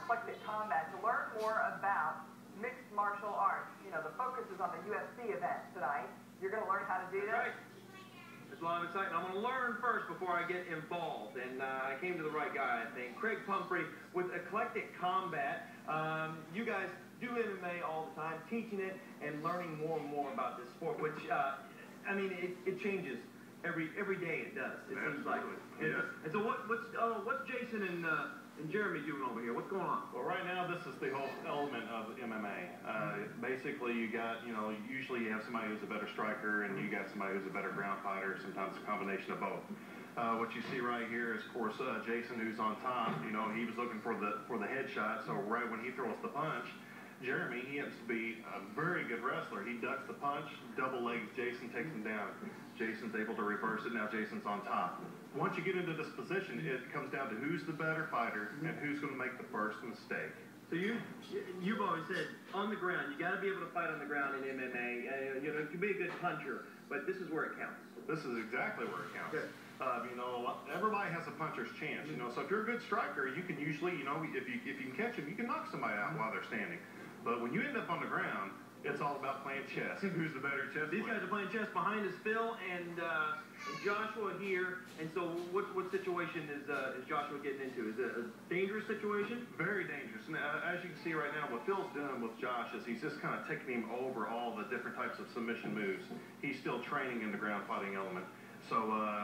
Eclectic Kombat to learn more about mixed martial arts. You know, the focus is on the UFC event tonight. You're going to learn how to do this? Right. It's a lot of excitement. I'm going to learn first before I get involved. And I came to the right guy, I think. Craig Pumphrey with Eclectic Kombat. You guys do MMA all the time, teaching it and learning more and more about this sport, which, I mean, it changes. Every day it does. It seems like. Yeah. And so what's Jason and Jeremy doing over here? What's going on? Well, right now this is the whole element of MMA. Basically, you got, usually you have somebody who's a better striker, and you got somebody who's a better ground fighter. Sometimes a combination of both. What you see right here is, of course, Jason, who's on top. He was looking for the headshot. So right when he throws the punch, Jeremy, he happens to be a very good wrestler. He ducks the punch, double legs Jason, takes him down. Jason's able to reverse it. Now Jason's on top. Once you get into this position, it comes down to who's the better fighter and who's going to make the first mistake. So you've always said on the ground, you got to be able to fight on the ground in MMA. You can be a good puncher, but this is where it counts. This is exactly where it counts. Okay. Everybody has a puncher's chance. So if you're a good striker, you can usually, if you can catch them, you can knock somebody out while they're standing. But when you end up on the ground, it's all about playing chess. Who's the better chess player? These guys are playing chess. Behind is Phil and Joshua here. And so what situation is Joshua getting into? Is it a dangerous situation? Very dangerous. Now, as you can see right now, what Phil's doing with Josh is he's just kind of taking him over all the different types of submission moves. He's still training in the ground fighting element. So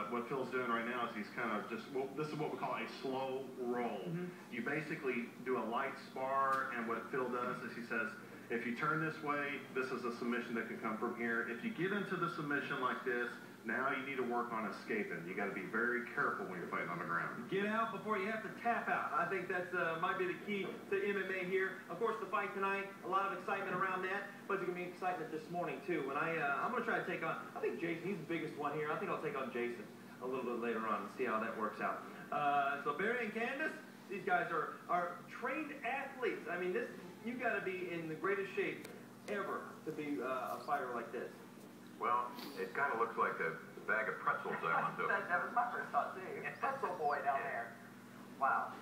what Phil's doing right now is he's kind of just, this is what we call a slow roll. You basically do a light spar, and what Phil does is he says, if you turn this way, this is a submission that can come from here. If you get into the submission like this, now you need to work on escaping. You got to be very careful when you're fighting on the ground. Get out before you have to tap out. I think that's might be the key to MMA here. Of course, the fight tonight, a lot of excitement around that, but it's going to be excitement this morning too. When I'm going to try to take on, I think Jason, he's the biggest one here. I think I'll take on Jason a little bit later on and see how that works out. So Barry and Candace, these guys are trained athletes. I mean, you've got to be in the greatest shape ever to be a fighter like this. Well, it kind of looks like a bag of pretzels I want to. That was my first thought, too. Pretzel boy down there. Wow.